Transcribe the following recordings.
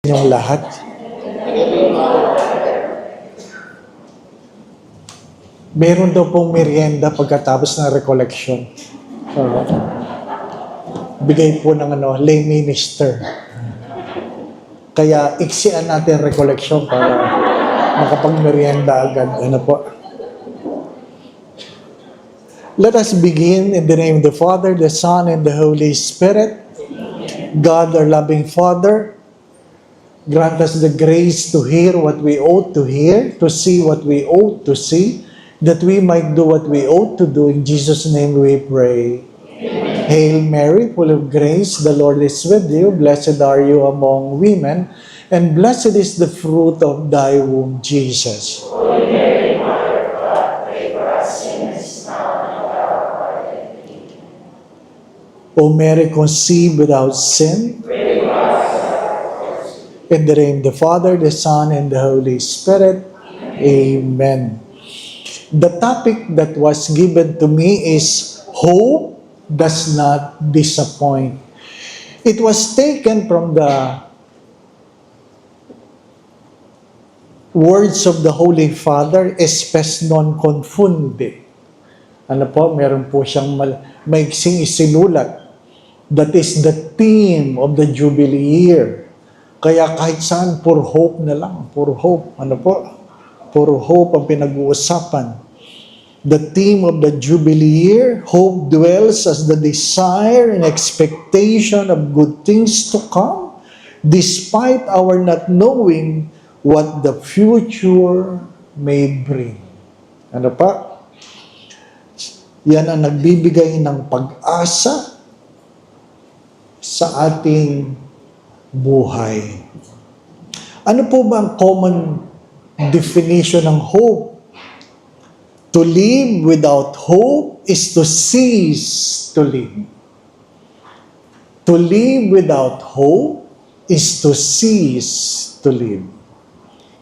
Inyong lahat. Meron daw pong merienda pagkatapos ng recollection. Bigay po ng lay minister. Kaya iksian natin recollection para makapag-merienda agad. Ano po? Let us begin in the name of the Father, the Son, and the Holy Spirit. God, our loving Father, grant us the grace to hear what we ought to hear, to see what we ought to see, that we might do what we ought to do. In Jesus' name we pray. Amen. Hail Mary, full of grace, the Lord is with you. Blessed are you among women, and blessed is the fruit of thy womb, Jesus. Holy Mary, Mother of God, pray for us sinners, now and at the hour of our death. O Mary, conceived without sin, Pray for us. in the name of the Father, the Son, and the Holy Spirit. Amen. The topic that was given to me is hope does not disappoint. It was taken from the words of the Holy Father, espes non confunde. Ano po, meron po siyang maiksing isinulat. That is the theme of the Jubilee year. Kaya kahit saan, puro hope na lang. Puro hope. Ano po? Puro hope ang pinag-uusapan. The theme of the Jubilee year, hope dwells as the desire and expectation of good things to come, despite our not knowing what the future may bring. Ano pa? Yan ang nagbibigay ng pag-asa sa ating buhay. Ano po ba ang common definition ng hope? To live without hope is to cease to live. To live without hope is to cease to live.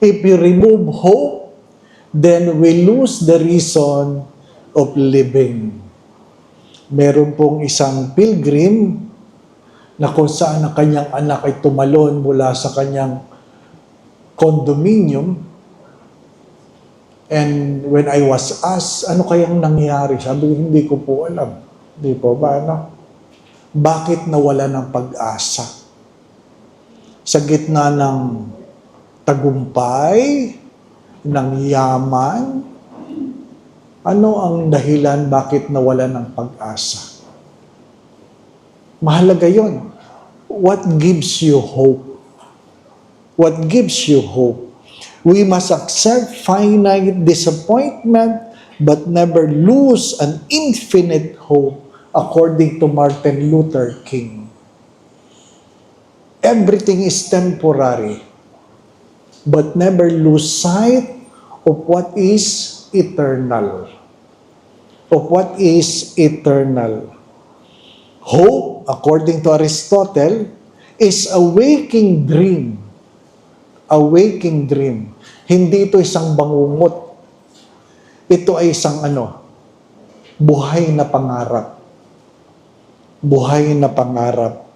If you remove hope, then we lose the reason of living. Meron pong isang pilgrim na kung saan ang kanyang anak ay tumalon mula sa kanyang condominium. And when I was asked, ano kayang nangyari? Sabi ko, hindi ko po alam. Hindi po ba, ano? Bakit nawala ng pag-asa? Sa gitna ng tagumpay, ng yaman, ano ang dahilan bakit nawala ng pag-asa? Mahalaga yon. What gives you hope? What gives you hope? We must accept finite disappointment but never lose an infinite hope, according to Martin Luther King. Everything is temporary, but never lose sight of what is eternal. Of what is eternal. Hope, according to Aristotle, is a waking dream. A waking dream. Hindi ito isang bangungot. Ito ay isang buhay na pangarap. Buhay na pangarap.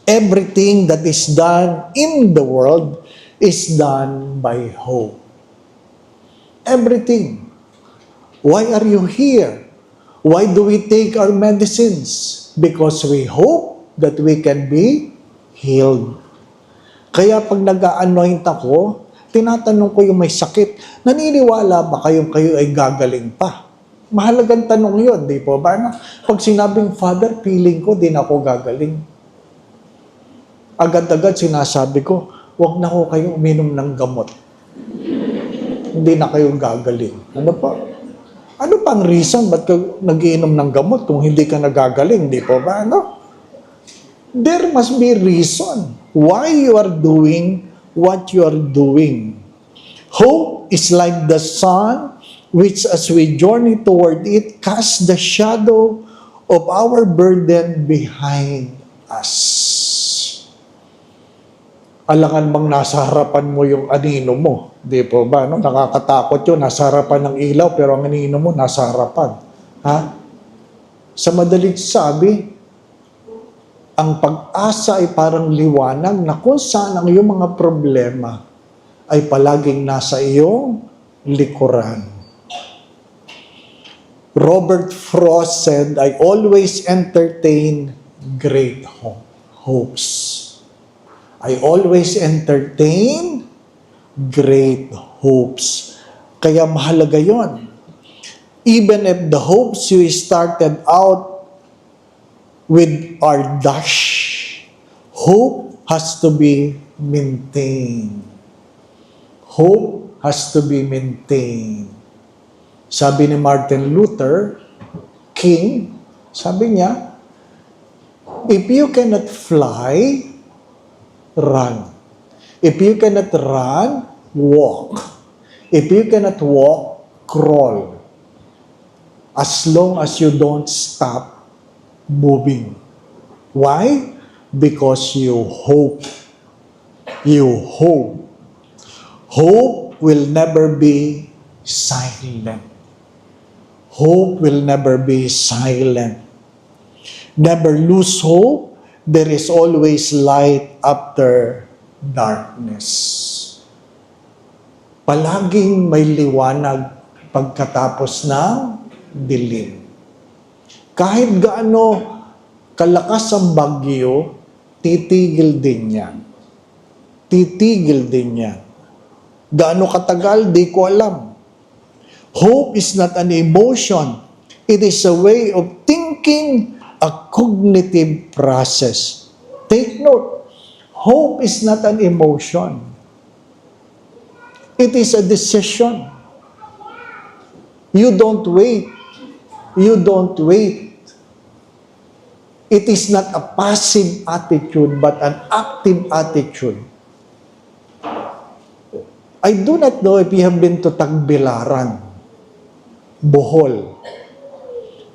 Everything that is done in the world is done by hope. Everything. Why are you here? Why do we take our medicines? Because we hope that we can be healed. Kaya pag nag-a-anoint ako, tinatanong ko yung may sakit, naniniwala ba kayo ay gagaling pa? Mahalagang tanong yun, di po ba? Pag sinabing, Father, feeling ko, di na ako gagaling. Agad-agad sinasabi ko, huwag na ko kayo uminom ng gamot. Hindi na kayo gagaling. Ano pa? Ano pang reason ba't ka nag-iinom ng gamot kung hindi ka nagagaling? Di po ba? There must be reason why you are doing what you are doing. Hope is like the sun, which as we journey toward it, casts the shadow of our burden behind us. Alangan bang nasa harapan mo yung anino mo? Di po ba? Nakakatakot yun. Nasa harapan ng ilaw, pero ang anino mo nasa harapan. Ha? Sa madalit sabi, Ang pag-asa ay parang liwanag na kung saan ang iyong mga problema ay palaging nasa iyong likuran. Robert Frost said, I always entertain great hopes. I always entertain great hopes. Kaya mahalaga yon. Even if the hopes you started out with are dashed, hope has to be maintained. Hope has to be maintained. Sabi ni Martin Luther King, sabi niya, if you cannot fly, run. If you cannot run, walk. If you cannot walk, crawl. As long as you don't stop moving. Why? Because you hope. You hope. Hope will never be silent. Hope will never be silent. Never lose hope. There is always light after darkness. Palaging may liwanag pagkatapos ng dilim. Kahit gaano kalakas ang bagyo, titigil din yan. Titigil din yan. Gaano katagal, di ko alam. Hope is not an emotion. It is a way of thinking, a cognitive process. Take note, hope is not an emotion. It is a decision. You don't wait. You don't wait. It is not a passive attitude, but an active attitude. I do not know if you have been to Tagbilaran, Bohol.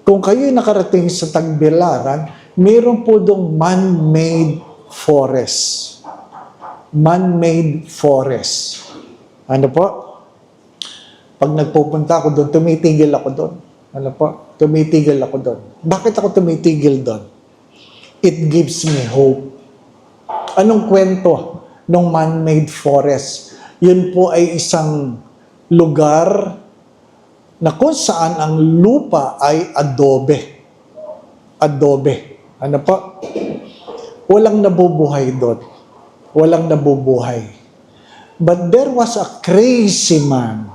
Kung kayo'y nakarating sa Tagbilaran, mayroon po doong man-made forest. Man-made forest. Ano po? Pag nagpupunta ako doon, tumitigil ako doon. Ano po? Tumitigil ako doon. Bakit ako tumitigil doon? It gives me hope. Anong kwento ng man-made forest? Yun po ay isang lugar na kung saan ang lupa ay adobe. Adobe. Ano po? Walang nabubuhay doon. Walang nabubuhay. But there was a crazy man.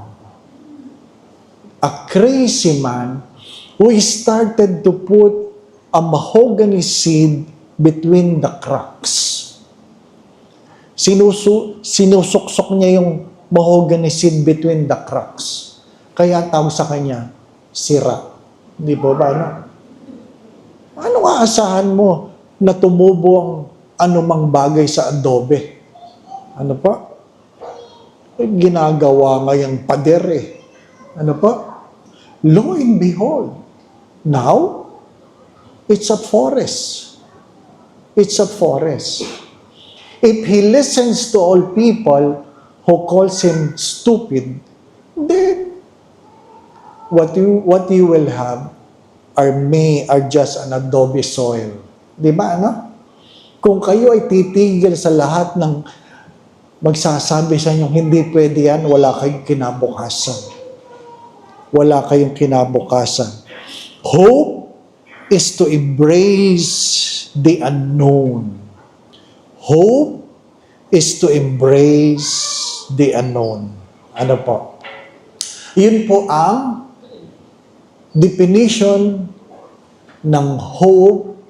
A crazy man who started to put a mahogany seed between the cracks. Sinusuksok niya yung mahogany seed between the cracks. Kaya tawag sa kanya, sira. Di po ba? Ano? Anong aasahan mo na tumubo ang anumang bagay sa adobe? Ano pa? Ginagawa nga yung pader eh. Ano pa? Lo and behold, now, it's a forest. It's a forest. If he listens to all people who calls him stupid, then what you will have are just an adobe soil. Di ba, ano? Kung kayo ay titigil sa lahat ng magsasabi sa inyo, hindi pwede yan, wala kayong kinabukasan. Wala kayong kinabukasan. Hope is to embrace the unknown. Hope is to embrace the unknown. Ano po? Yun po ang definition ng hope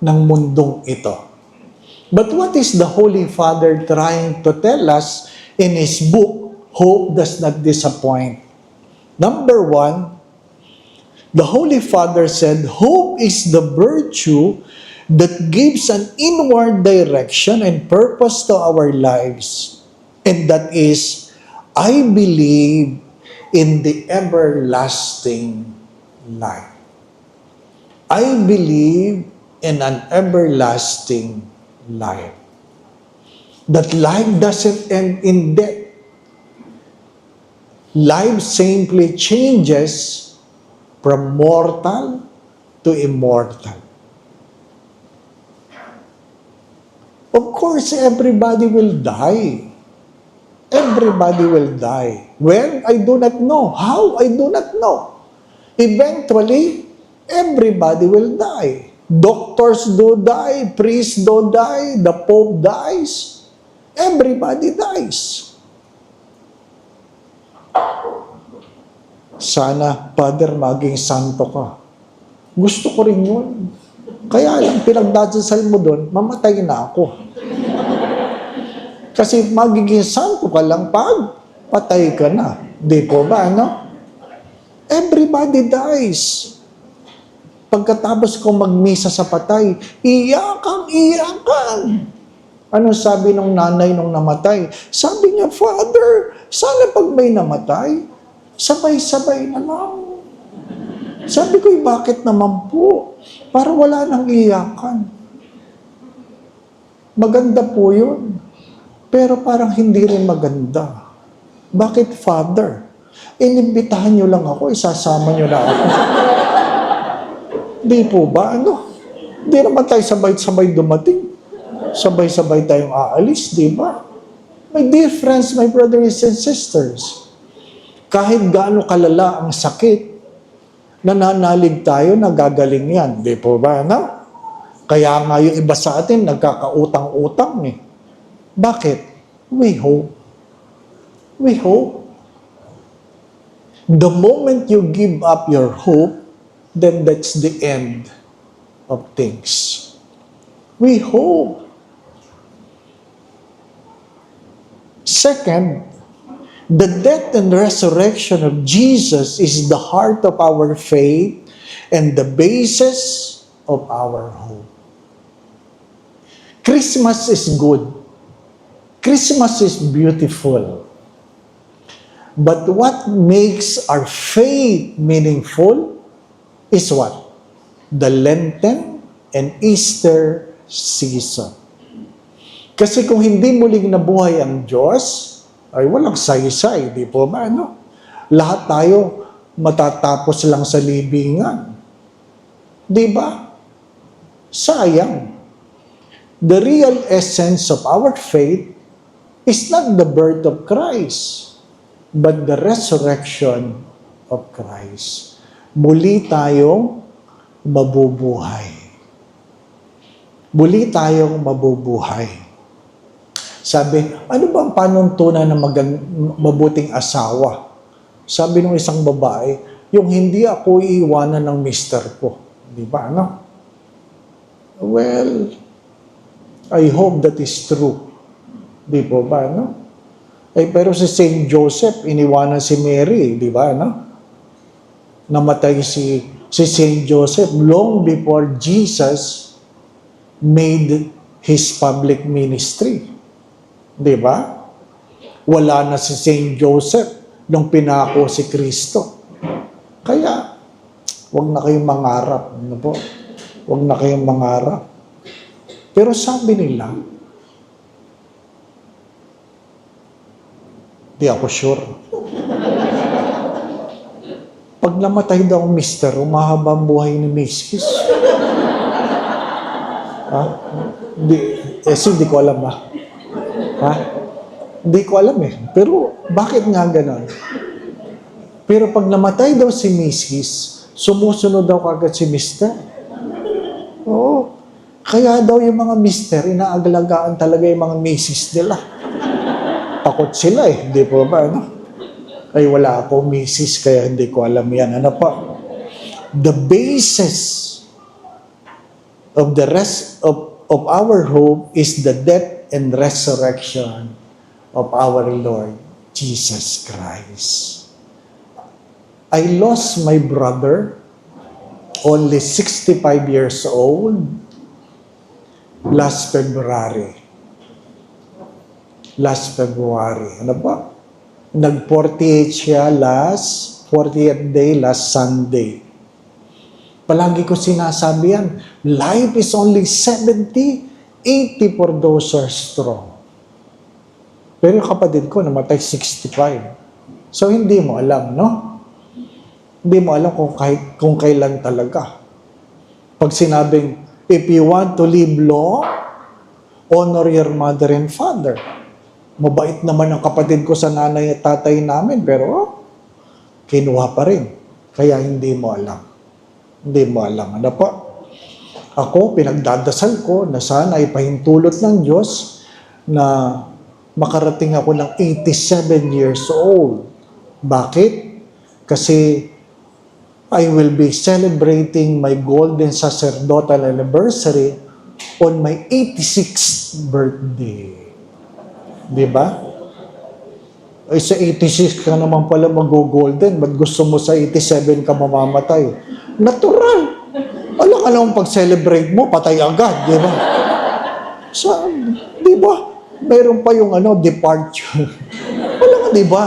ng mundong ito. But what is the Holy Father trying to tell us in his book, Hope Does Not Disappoint? Number 1, the Holy Father said, hope is the virtue that gives an inward direction and purpose to our lives. And that is, I believe in the everlasting life. I believe in an everlasting life. That life doesn't end in death. Life simply changes from mortal to immortal. Of course, everybody will die. Everybody will die. When? I do not know. How? I do not know. Eventually, everybody will die. Doctors do die, priests do die, the Pope dies. Everybody dies. Sana, Father, maging santo ka. Gusto ko rin yun. Kaya lang, pinagdadasal mo doon, mamatay na ako. Kasi magiging santo ka lang pag patay ka na. Di po ba, ano? Everybody dies. Pagkatapos kong magmisa sa patay, iyakan. Ano sabi ng nanay nung namatay? Sabi niya, Father, sana pag may namatay, sabay-sabay na lang. Sabi ko, bakit naman po? Para wala nang iyakan. Maganda po yun. Pero parang hindi rin maganda. Bakit, Father? Inimbitahan niyo lang ako, isasama niyo na ako. Di po ba? Ano? Di naman tayo sabay-sabay dumating. Sabay-sabay tayong aalis, di ba? My dear friends, my brothers and sisters, kahit gaano kalala ang sakit, nananalig tayo, nagagaling yan. Di po ba? Ano? Kaya nga yung iba sa atin, nagkakautang-utang eh. Bakit? We hope. We hope. The moment you give up your hope, then that's the end of things. We hope. Second, the death and resurrection of Jesus is the heart of our faith and the basis of our hope. Christmas is good. Christmas is beautiful. But what makes our faith meaningful is what? The Lenten and Easter season. Kasi kung hindi muling nabuhay ang Diyos, ay walang saysay, di po ba? Ano? Lahat tayo matatapos lang sa libingan. Di ba? Sayang. The real essence of our faith is not the birth of Christ, but the resurrection of Christ. Muli tayong mabubuhay. Muli tayong mabubuhay. Sabi, ano ba ang panuntunan ng mabuting asawa? Sabi ng isang babae, yung hindi ako iiwanan ng mister ko. Di ba, ano? Well, I hope that is true. Di po ba, ano? Eh, pero si Saint Joseph, iniwanan si Mary, di ba, ano? Namatay si Saint Joseph long before Jesus made his public ministry. Di ba? Wala na si Saint Joseph nung pinako si Kristo. Kaya, wag na kayong mangarap. Ano po? Wag na kayong mangarap. Pero sabi nila, di ako sure. Pag namatay daw ang mister, umahaba ang buhay ni Mrs. Ha? Hindi ko alam ba? Ha? Hindi ko alam eh. Pero bakit nga ganon? Pero pag namatay daw si Mrs., sumusunod daw kagad si Mister. Oo. Kaya daw yung mga Mister, inaagalagaan talaga yung mga Mrs. nila. Takot sila eh. Hindi po ba? Ano? Ay wala ako Mrs. kaya hindi ko alam yan. Ano pa? The basis of the rest of our hope is the death and resurrection of our Lord Jesus Christ. I lost my brother, only 65 years old, last February. Ano ba? Nag-48 siya 40th day, last Sunday. Palagi ko sinasabi yan, life is only 70, 80 for those who are strong. Pero yung kapatid ko, namatay 65. So, hindi mo alam, no? Hindi mo alam kung kailan talaga. Pag sinabing, if you want to live long, honor your mother and father. Mabait naman ang kapatid ko sa nanay at tatay namin, pero kinuha pa rin. Kaya hindi mo alam. Hindi mo alam. Ano po? Ako, pinagdadasal ko na sana ay pahintulot ng Diyos na makarating ako ng 87 years old. Bakit? Kasi I will be celebrating my golden sacerdotal anniversary on my 86th birthday. Di ba? Ay, sa 86 ka naman pala mag-golden. Ba't gusto mo sa 87 ka mamamatay? Natural. Alam ka naman pag-celebrate mo, patay agad. Di ba? So, di ba? Mayroon pa yung departure. Wala ka, di ba?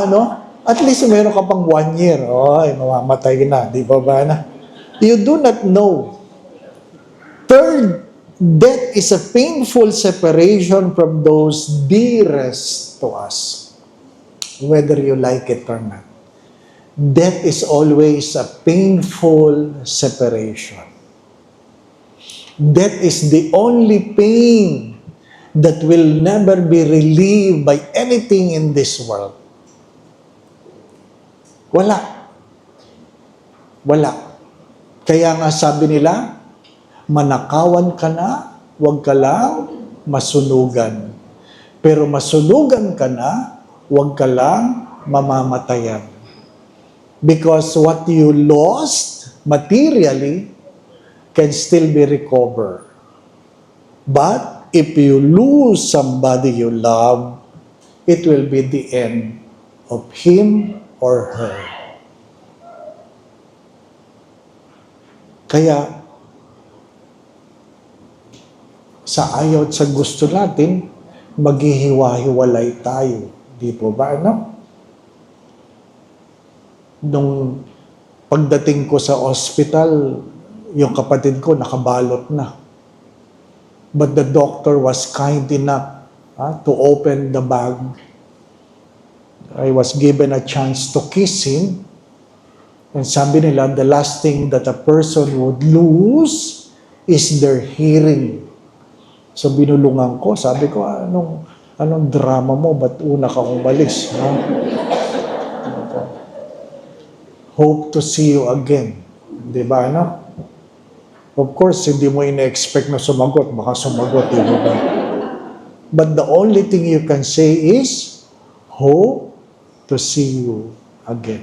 At least mayroon ka pang 1 year. Ay, mamamatay na. Di ba ba na? You do not know. Third, death is a painful separation from those dearest to us, whether you like it or not. Death is always a painful separation. Death is the only pain that will never be relieved by anything in this world. Wala. Wala. Kaya nga sabi nila, manakawan ka na, huwag ka lang masunugan. Pero masunugan ka na, huwag ka lang mamamatayan. Because what you lost materially can still be recovered. But if you lose somebody you love, it will be the end of him or her. Kaya, sa ayaw at sa gusto natin, maghihiwa-hiwalay tayo. Di po ba, Nung pagdating ko sa hospital, yung kapatid ko nakabalot na. But the doctor was kind enough to open the bag. I was given a chance to kiss him. And sabi nila, the last thing that a person would lose is their hearing. So binulungan ko, sabi ko, anong drama mo? Ba't una ka umalis? Hope to see you again. Di ba, Of course, hindi mo ina-expect na sumagot. Baka sumagot, di ba? But the only thing you can say is, hope to see you again.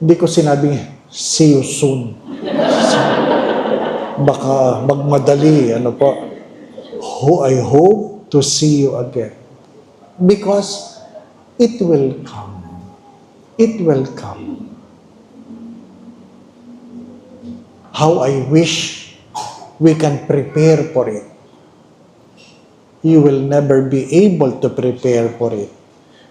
Hindi ko sinabing, see you soon. Baka magmadali, I hope to see you again. Because it will come. It will come. How I wish we can prepare for it. You will never be able to prepare for it.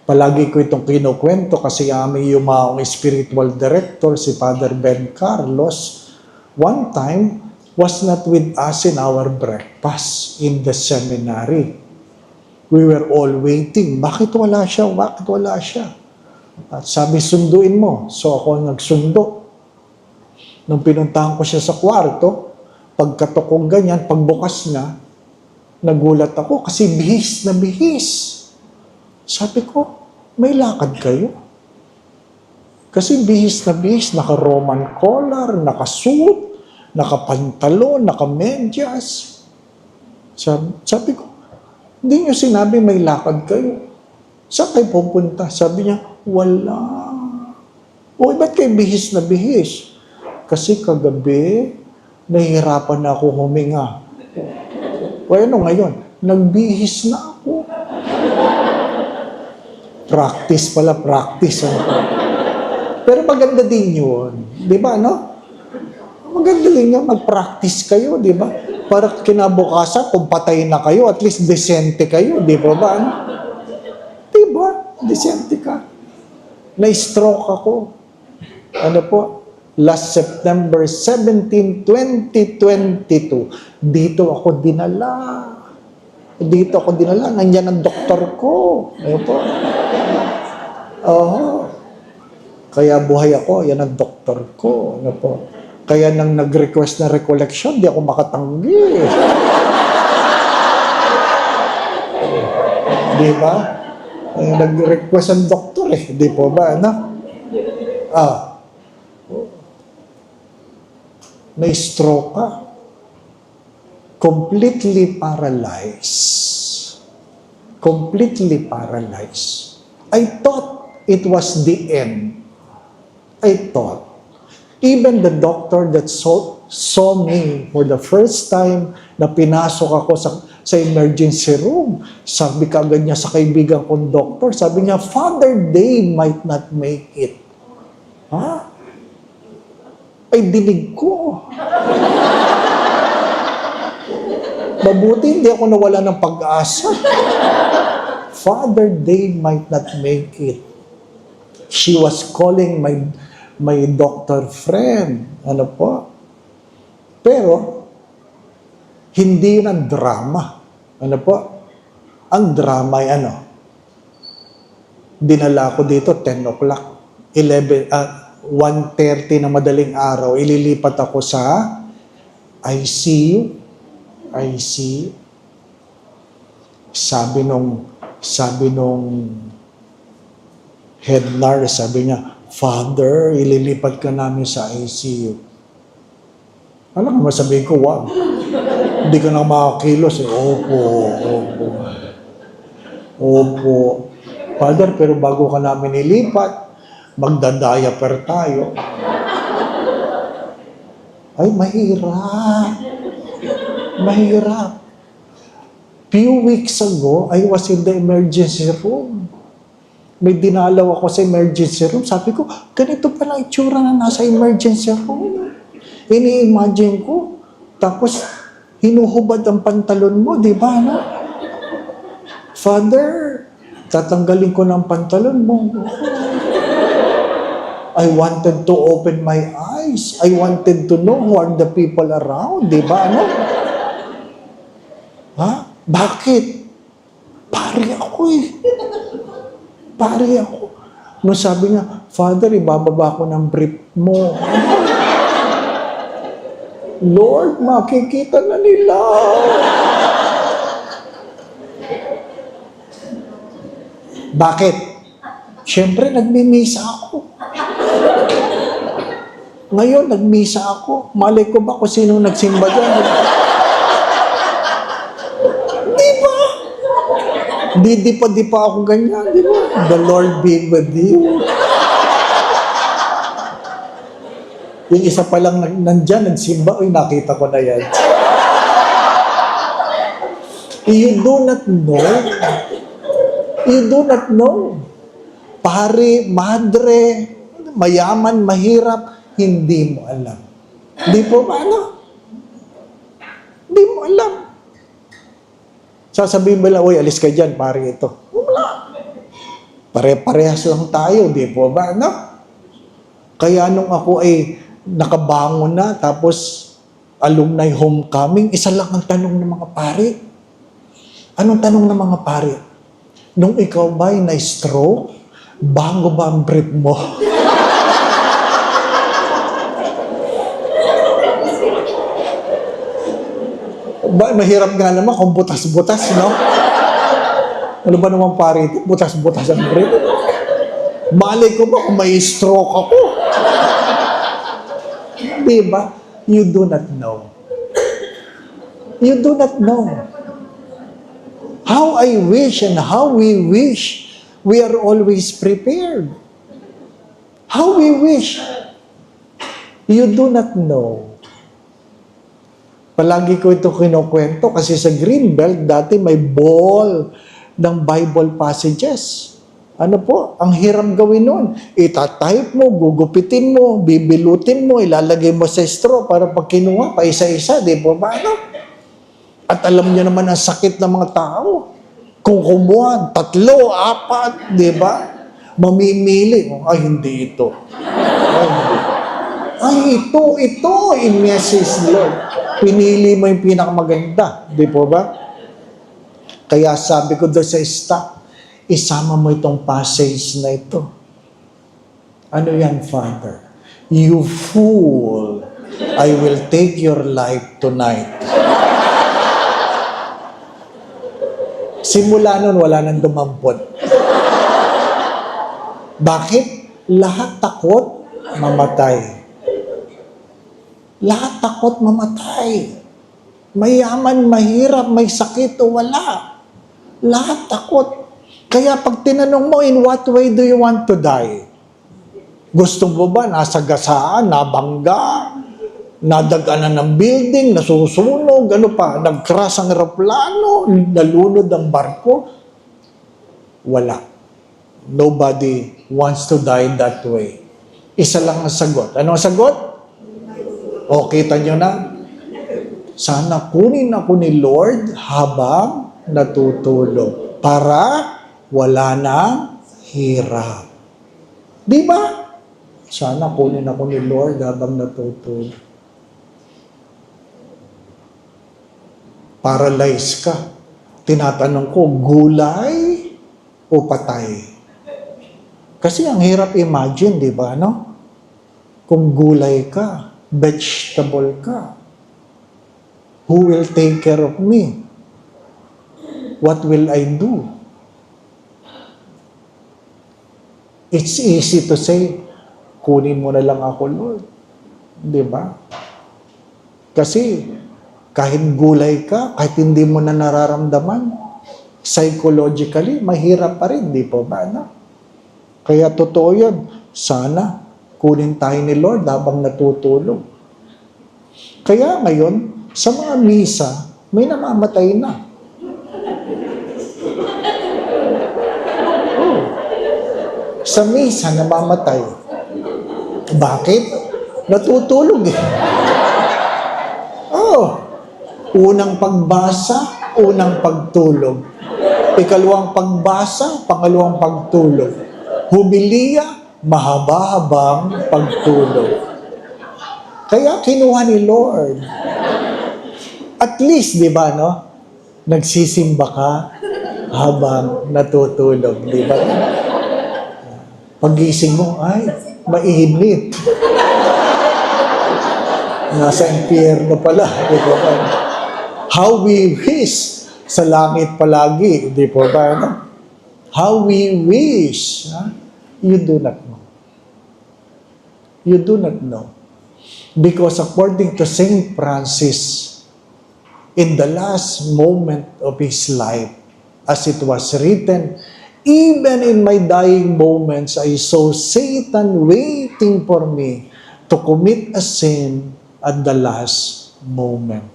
Palagi ko itong kinukwento kasi aming yumaong spiritual director, si Father Ben Carlos, one time was not with us in our breakfast in the seminary. We were all waiting. Bakit wala siya? Bakit wala siya? At sabi, sunduin mo. So ako nagsundo. Nung pinuntahan ko siya sa kwarto, pagkatok kong ganyan, pagbukas na, nagulat ako kasi bihis na bihis. Sabi ko, may lakad kayo? Kasi bihis na bihis, naka-Roman collar, naka-suit, naka-pantalon, naka-medyas. Sabi ko, hindi niyo sinabi may lakad kayo. Saan kayo pupunta? Sabi niya, wala. O, ba't kayo bihis na bihis? Kasi kagabi, nahihirapan na ako huminga. O ngayon? Nagbihis na ako. Practice pala, practice. Pero maganda din yun. Di ba, Maganda din yun, mag-practice kayo, di ba? Para kinabukasan, kung patay na kayo, at least decente kayo, di ba ba? Di ba? Decente ka. Na-stroke ako. Last September 17, 2022, dito ako dinala. Nandiyan ang doktor ko. Kaya buhay ako, yan ang doktor ko. Kaya nang nag-request na recollection, di ako makatanggi. Di ba? Nag-request ang doktor di po ba, ano? Na-stroke ka. Completely paralyzed. Completely paralyzed. I thought it was the end. I thought. Even the doctor that saw me for the first time na pinasok ako sa emergency room, sabi kagad niya sa kaibigan kong doktor, sabi niya, Father Dave might not make it. Ha? Ay, dinig ko. Mabuti, hindi ako nawala ng pag-asa. Father Dave might not make it. She was calling my doctor friend. Ano po? Pero, hindi yun ang drama. Ano po? Ang drama ay ano? Dinala ko dito 10 o'clock. 1:30 na madaling araw. Ililipat ako sa ICU. Sabi nung head nurse, sabi niya, Father, ililipat ka namin sa ICU. Alam mo, sabihin ko, wag. Hindi ka na makakilos. Opo. Father, pero bago ka namin ilipat, magdadiaper tayo. Ay, mahirap. Few weeks ago, I was in the emergency room. May dinalaw ako sa emergency room. Sabi ko, ganito pala itsura na nasa emergency room. Ini-imagine ko. Tapos, hinuhubad ang pantalon mo, di ba? No? Father, tatanggalin ko ng pantalon mo. I wanted to open my eyes. I wanted to know who are the people around, di ba? Ano? Ha? Bakit? Pare ako. Nung sabi niya, Father, ibababa ko ng brief mo. Lord, makikita na nila. Bakit? Siyempre, nagmimisa ako. Ngayon, nagmisa ako. Malay ko ba kung sino nagsimba dyan? Di ba? Di pa ako ganyan. Di ba? The Lord be with you. Yung isa pa lang nandyan, nagsimba, nakita ko na yan. You do not know. You do not know. Pare, madre, mayaman, mahirap, hindi mo alam. Hindi po ba, ano? Hindi mo alam. Sasabihin mo lang, uy, alis ka dyan, pare ito. Wala. Pare-parehas lang tayo, di po ba, ano? Kaya nung ako ay nakabangon na, tapos alumni homecoming, isa lang ang tanong ng mga pare. Anong tanong ng mga pare? Nung ikaw ba'y na-stroke, bago ba ang brief mo? Mahirap nga naman kung butas-butas, no? Ano ba naman pare ito? Butas-butas ang brief. Malay ko ba kung may stroke ako? Diba? You do not know. You do not know. How I wish and how we wish we are always prepared. How we wish. You do not know. Palagi ko ito kinukwento kasi sa Greenbelt dati may ball ng Bible passages. Ano po? Ang hirap gawin nun. Itatype mo, gugupitin mo, bibilutin mo, ilalagay mo sa straw para pag kinuha, pa isa-isa, di ba ba? Ano? At alam niyo naman ang sakit ng mga tao. Kung kumuha, 3, 4, di ba? Mamimili. Ay, hindi ito. Ay, ito, i-message Lord. Pinili mo yung pinakamaganda. Di po ba? Kaya sabi ko doon sa staff, isama mo itong passage na ito. Ano yan, Father? You fool, I will take your life tonight. Simula nun, wala nang dumampot. Bakit? Lahat takot, mamatay. Lahat takot, mamatay. Mayaman, mahirap, may sakit o wala. Lahat takot. Kaya pag tinanong mo, in what way do you want to die? Gusto mo ba nasa gasaan, nabangga, nadaganan ng building, nasusunog, ano pa, nag-crash ang eroplano, nalunod ang barko? Wala. Nobody wants to die that way. Isa lang ang sagot. Ano ang sagot? O, kita nyo na? Sana kunin ako ni Lord habang natutulog para wala nang hirap. Di ba? Sana kunin ako ni Lord habang natutulog. Paralyzed ka. Tinatanong ko, gulay o patay? Kasi ang hirap imagine, di ba, no? Kung gulay ka, vegetable ka, who will take care of me? What will I do? It's easy to say, kunin mo na lang ako, Lord. Di ba? Kasi, kahit gulay ka, kahit hindi mo na nararamdaman, psychologically, mahirap pa rin, di po ba? No? Kaya totoo yun. Sana, kunin tayo ni Lord habang natutulog. Kaya ngayon, sa mga misa, may namamatay na. Sa misa, namamatay. Bakit? Natutulog eh. Unang pagbasa, unang pagtulog. Ikalawang pagbasa, pangalawang pagtulog. Humiliya, mahaba-habang pagtulog. Kaya kinuha ni Lord. At least, di ba, no? Nagsisimba ka habang natutulog. Di ba? Pagising mo, ay, mainit. Nasa impyerno pala. Di ba? How we wish sa langit palagi. Di ba ba? No? How we wish. You do not know. You do not know. Because according to Saint Francis, in the last moment of his life, as it was written, even in my dying moments, I saw Satan waiting for me to commit a sin at the last moment.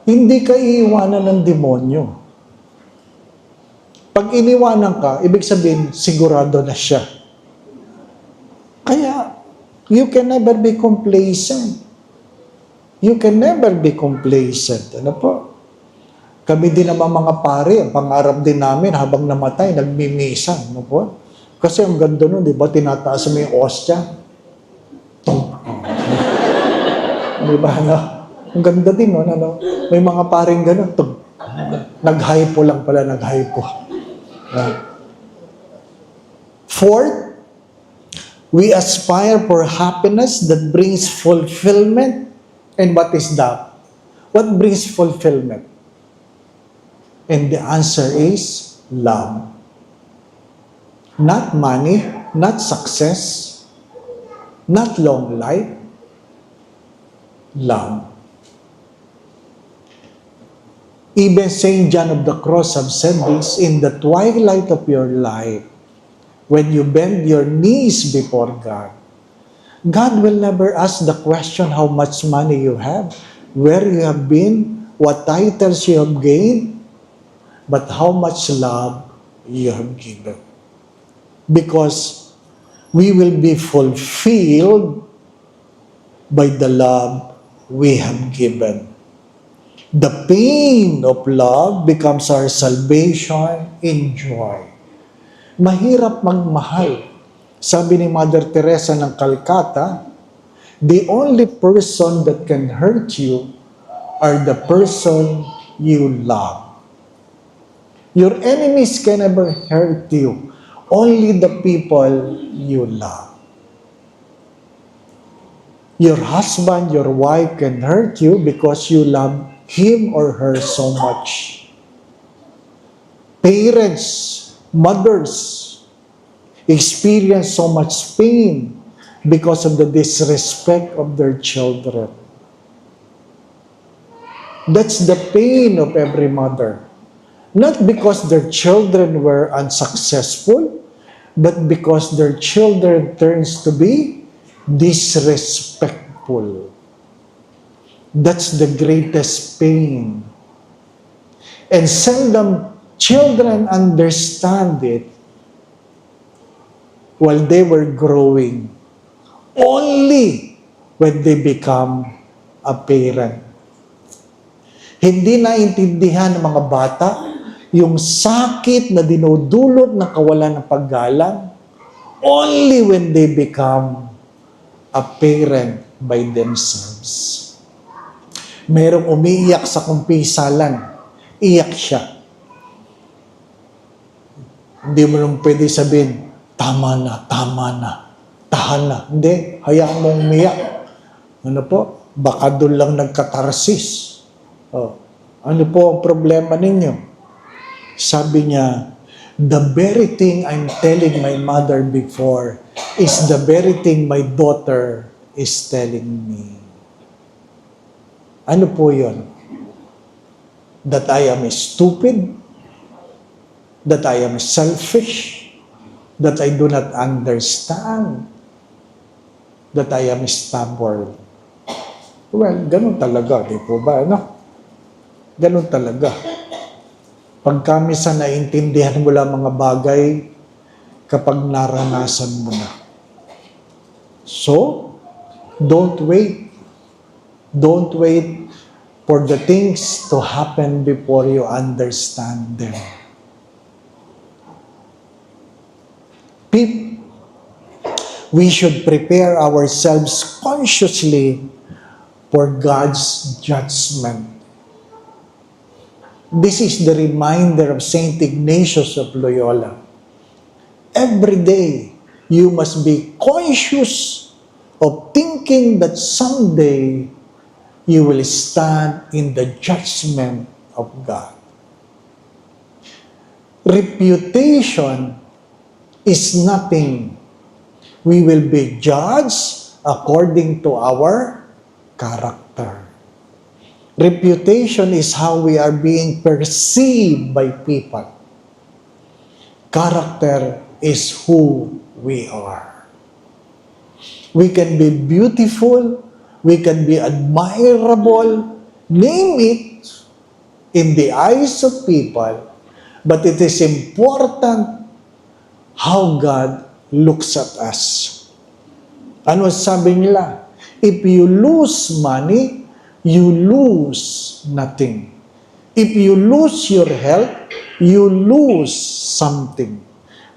Hindi ka iiwanan ng demonyo. Pag iniwanan ka, ibig sabihin, sigurado na siya. Kaya, you can never be complacent. You can never be complacent. Ano po? Kami din naman mga pare, ang pangarap din namin habang namatay, nagmimisa. Ano po? Kasi ang ganda nun, di ba? Tinataas mo yung ostia. Di ba? Ano? Ang ganda din, no? Ano? May mga paring gano'n. Nag-hypo lang pala, nag-hypo. Fourth, we aspire for happiness that brings fulfillment. And what is that? What brings fulfillment? And the answer is love. Not money, not success, not long life. Love. Even Saint John of the Cross have said this, in the twilight of your life, when you bend your knees before God, God will never ask the question how much money you have, where you have been, what titles you have gained, but how much love you have given. Because we will be fulfilled by the love we have given. The pain of love becomes our salvation in joy. Mahirap magmahal. Sabi ni Mother Teresa ng Calcutta, the only person that can hurt you are the person you love. Your enemies can never hurt you. Only the people you love. Your husband, your wife can hurt you because you love him or her so much. Parents, mothers, experience so much pain because of the disrespect of their children. That's the pain of every mother. Not because their children were unsuccessful, but because their children turns to be disrespectful. That's the greatest pain. And seldom children understand it while they were growing. Only when they become a parent. Hindi naintindihan ng mga bata yung sakit na dinudulot ng kawalan ng paggalang only when they become a parent by themselves. Merong umiiyak sa kumpisalan, iyak siya. Hindi mo lang pwede sabihin, tama na, tahan na. Hindi, hayaan mong umiyak. Ano po? Baka doon lang nagkatarsis. Oh. Ano po ang problema ninyo? Sabi niya, the very thing I'm telling my mother before is the very thing my daughter is telling me. Ano po yun? That I am stupid? That I am selfish? That I do not understand? That I am stubborn? Well, ganun talaga, di po ba? Ano? Ganun talaga. Pag kami sa naintindihan mo lang mga bagay, kapag naranasan mo na. So, don't wait. Don't wait for the things to happen before you understand them. We should prepare ourselves consciously for God's judgment. This is the reminder of Saint Ignatius of Loyola. Every day, you must be conscious of thinking that someday you will stand in the judgment of God. Reputation is nothing. We will be judged according to our character. Reputation is how we are being perceived by people. Character is who we are. We can be beautiful, we can be admirable, name it, in the eyes of people, but it is important how God looks at us. Ano sabi nila? If you lose money, you lose nothing. If you lose your health, you lose something.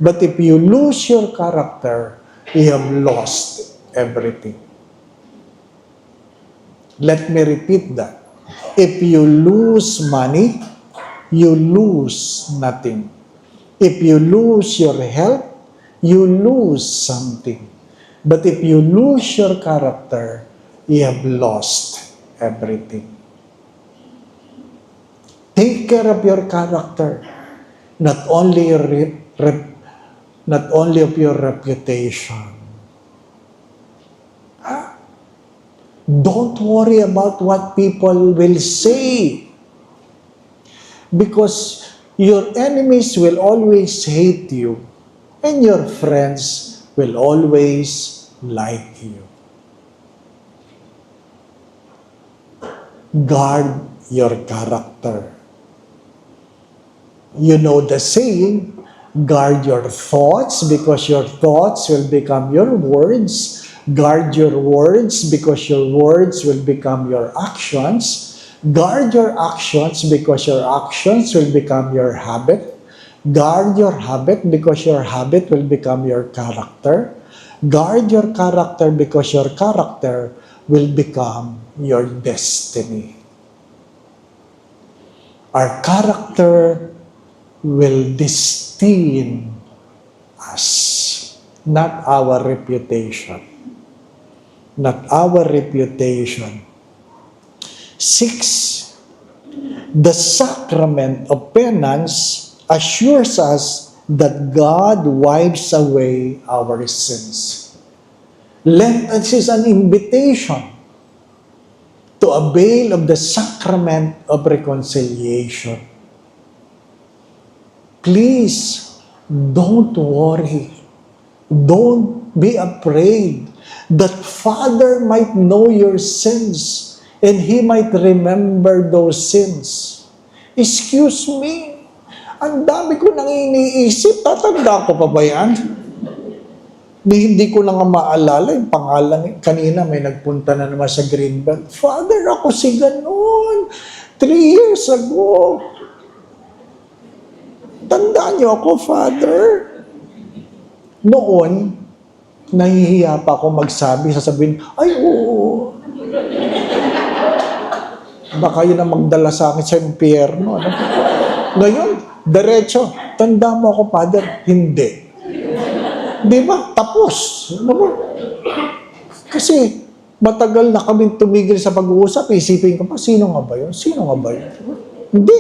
But if you lose your character, you have lost everything. Let me repeat that. If you lose money, you lose nothing. If you lose your health, you lose something. But if you lose your character, you have lost everything. Take care of your character, not only of your reputation. Don't worry about what people will say, because your enemies will always hate you, and your friends will always like you. Guard your character. You know the saying, guard your thoughts because your thoughts will become your words. Guard your words because your words will become your actions. Guard your actions because your actions will become your habit. Guard your habit because your habit will become your character. Guard your character because your character will become your destiny. Our character will destine us, not our reputation. Not our reputation. 6, The sacrament of penance assures us that God wipes away our sins. Lent is an invitation to avail of the sacrament of reconciliation. Please, don't worry. Don't be afraid that Father might know your sins and He might remember those sins. Excuse me, ang dami ko nang iniisip, tatanda ko pa ba yan? Hindi ko na nga maalala yung pangalan. Kanina may nagpunta na naman sa Greenbelt. Father, ako si ganon. 3 years ago. Tandaan niyo ako, Father. Noon, nahihiya pa ako magsabi, sasabihin, ay oo. Baka yun ang magdala sa akin sa impyerno. Ano? Ngayon, diretso, tanda mo ako, Father. Hindi. Di ba? Tapos. Ano ba? Kasi matagal na kami tumigil sa pag-uusap. Isipin ko pa, sino nga ba yun? Sino nga ba yun? Hindi.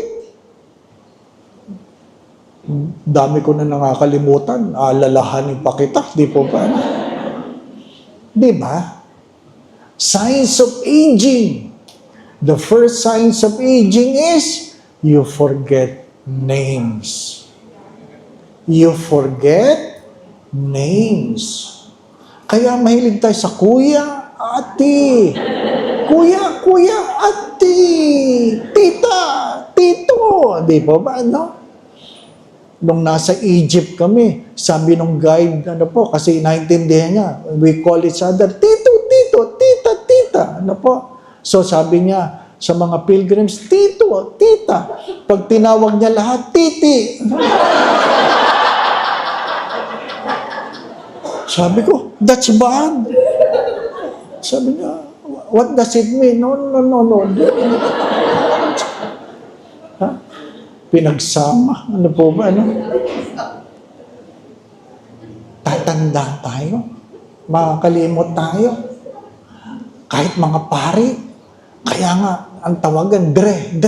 Dami ko na nakakalimutan. Alalahanin pa kita. Di po ba? Di ba? Signs of aging. The first signs of aging is you forget names. You forget names. Kaya mahilig tayo sa kuya, ate. Kuya, kuya, ate. Tita, tito. Di ba ba, ano? Nung nasa Egypt kami, sabi nung guide, ano po, kasi naintindihan niya, we call each other, tito, tito, tita, tita. Ano po? So sabi niya sa mga pilgrims, tito, tita. Pag tinawag niya lahat, titi. Sabi ko, that's bad. Sabi niya, what does it mean? No. Ha? Pinagsama. Ano po ba? Ano? Tatanda tayo. Makakalimot tayo. Kahit mga pari. Kaya nga, ang tawagan, dre.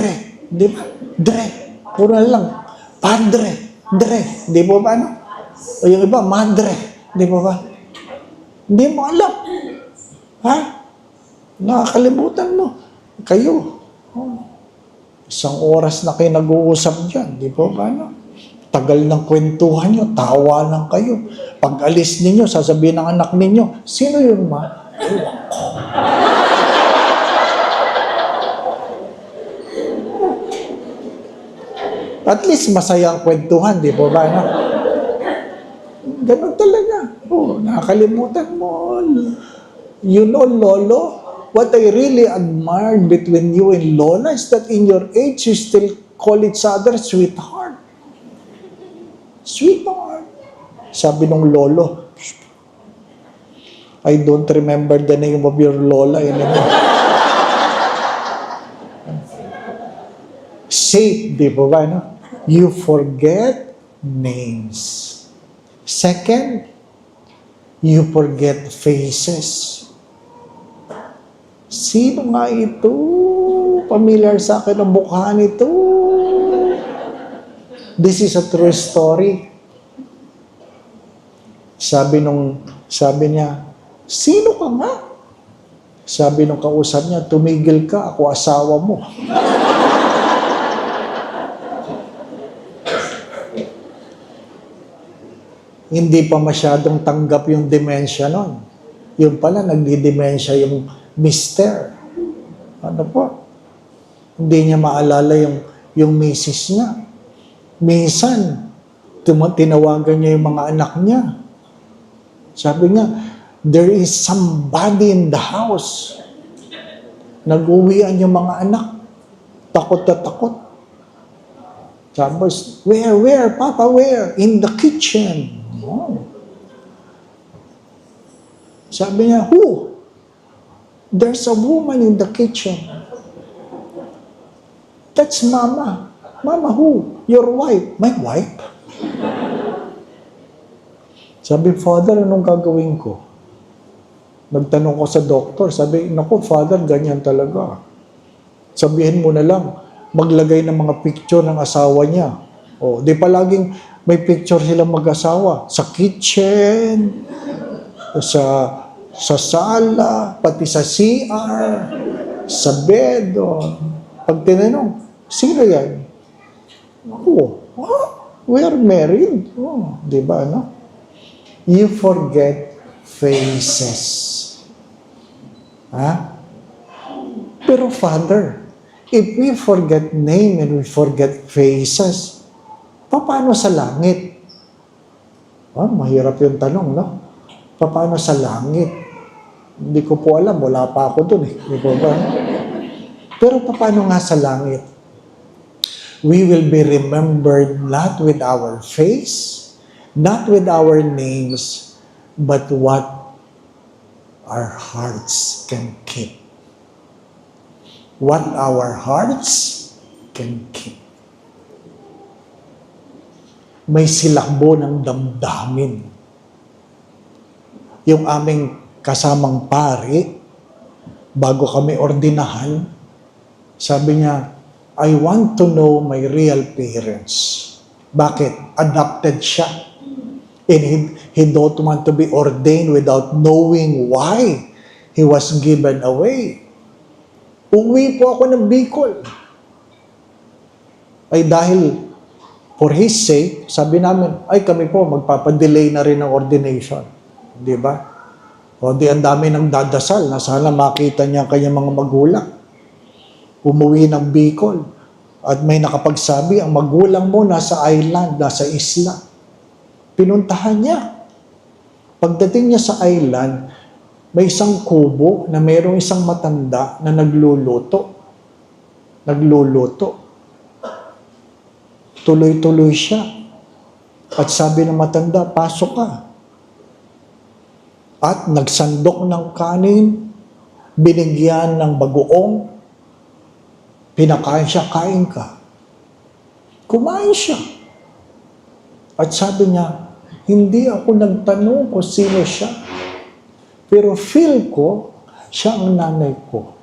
Di ba? Dre. Puro lang. Padre. Dre. Di ba ba? Ano? O yung iba, madre. Di ba ba? Hindi mo alam. Ha? Nakakalimutan mo. Kayo. Oh. Isang oras na kayo nag-uusap dyan. Di ba ba? No? Tagal ng kwentuhan nyo. Tawa lang kayo. Pag alis ninyo, sasabihin ng anak ninyo, sino yun, ma? At least masaya ang kwentuhan. Di ba ba? No? Ganun talaga. Oh, nakakalimutan mo. You know, Lolo, what I really admired between you and Lola is that in your age, you still call each other sweetheart. Sweetheart. Sabi nung Lolo, I don't remember the name of your Lola anymore. Safe, di ba ba? No? You forget names. Second, you forget faces. Sino nga ito? Familiar sa akin ang mukha nito. This is a true story. Sabi niya, sino ka nga? Sabi nung kausap niya, tumigil ka, ako asawa mo. Hindi pa masyadong tanggap yung dementia nun. Yung pala, nagdi-dementia yung mister. Ano po? Hindi niya maalala yung misis niya. Minsan, tinawagan niya yung mga anak niya. Sabi niya, there is somebody in the house. Nag-uwian yung mga anak. Takot na takot. Tapos, where, Papa, where? In the kitchen. Oh. Sabi niya, who? There's a woman in the kitchen. That's Mama. Mama, who? Your wife. My wife? Sabi, Father, anong gagawin ko? Nagtanong ko sa doktor. Sabi, naku, Father, ganyan talaga. Sabihin mo na lang, maglagay ng mga picture ng asawa niya. O, di palaging may picture silang mag-asawa. Sa kitchen, sa sala, pati sa CR, sa bed. O. Pag tinanong, sino yan? Ako, we are married. Oh, di ba, no? You forget faces. Ha? Pero Father, if we forget name and we forget faces, paano sa langit? Mahirap yung tanong, no? Paano sa langit? Hindi ko po alam, wala pa ako dun eh. Di po ba? Pero paano nga sa langit? We will be remembered not with our face, not with our names, but what our hearts can keep. What our hearts can keep. May silakbo ng damdamin. Yung aming kasamang pari, bago kami ordinahan, sabi niya, I want to know my real parents. Bakit? Adopted siya. And he don't want to be ordained without knowing why he was given away. Uwi po ako ng Bicol. Ay dahil for his sake, sabi namin, ay kami po magpapadelay na rin ng ordination. Di ba? O di ang dami ng dadasal na sana makita niya kanyang mga magulang. Umuwi ng Bicol. At may nakapagsabi, ang magulang mo nasa island, nasa isla. Pinuntahan niya. Pagdating niya sa island, may isang kubo na mayroong isang matanda na nagluluto. Nagluluto. Tuloy-tuloy siya. At sabi ng matanda, pasok ka. At nagsandok ng kanin, binigyan ng bagoong, pinakain siya, kain ka. Kumain siya. At sabi niya, hindi ako nagtanong kung sino siya. Pero feel ko, siya ang nanay ko.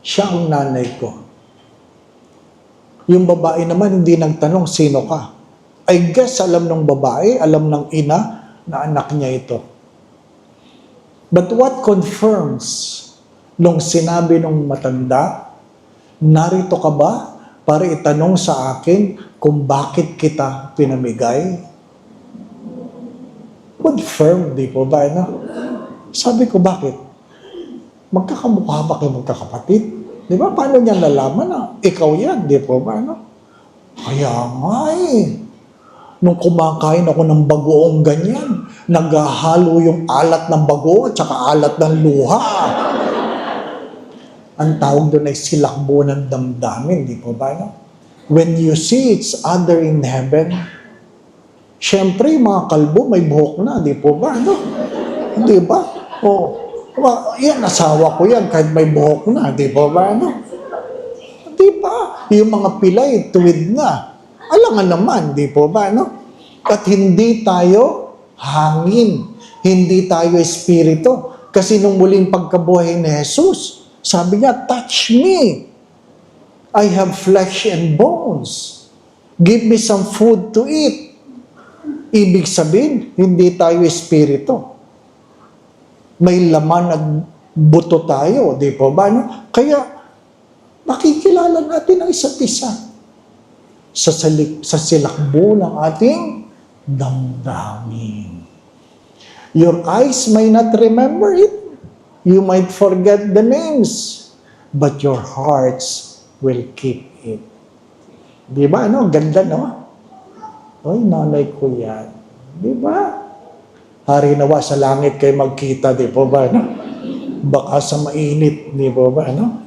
Siya ang nanay ko. Yung babae naman, hindi nagtanong, sino ka? I guess alam ng babae, alam ng ina, na anak niya ito. But what confirms nung sinabi nung matanda, narito ka ba para itanong sa akin kung bakit kita pinamigay? Confirm, di po ba? No? Sabi ko, bakit? Magkakamukha ba kayo magkakapatid? Di ba? Paano niya nalaman na ikaw yan? Di po ba? No? Kaya nga eh. Nung kumakain ako ng bagoong ganyan, naghahalo yung alat ng bago at saka alat ng luha. Ang tawag doon ay silakbo ng damdamin, di po ba? No? When you see each other in heaven, syempre, mga kalbo, may buhok na, di po ba? No? Di ba? Yan, asawa ko yan, kahit may buhok na, di po ba? No? Di ba? Yung mga pilay, tuwid na. Alangan naman, di po ba? No? At hindi tayo hangin, hindi tayo espiritu. Kasi nung muling pagkabuhay ni Jesus, sabi niya, touch me. I have flesh and bones. Give me some food to eat. Ibig sabihin, hindi tayo espiritu. May laman at buto tayo, di po ba? No? Kaya, makikilala natin ang isa't isa sa silakbo ng ating damdamin. Your eyes may not remember it. You might forget the names, but your hearts will keep it. Di ba? Ano? Ganda, no? Ay, nanay ko yan. Di ba? Hari nawa sa langit kayo magkita, di po ba? No? Baka sa mainit, di po ba? No?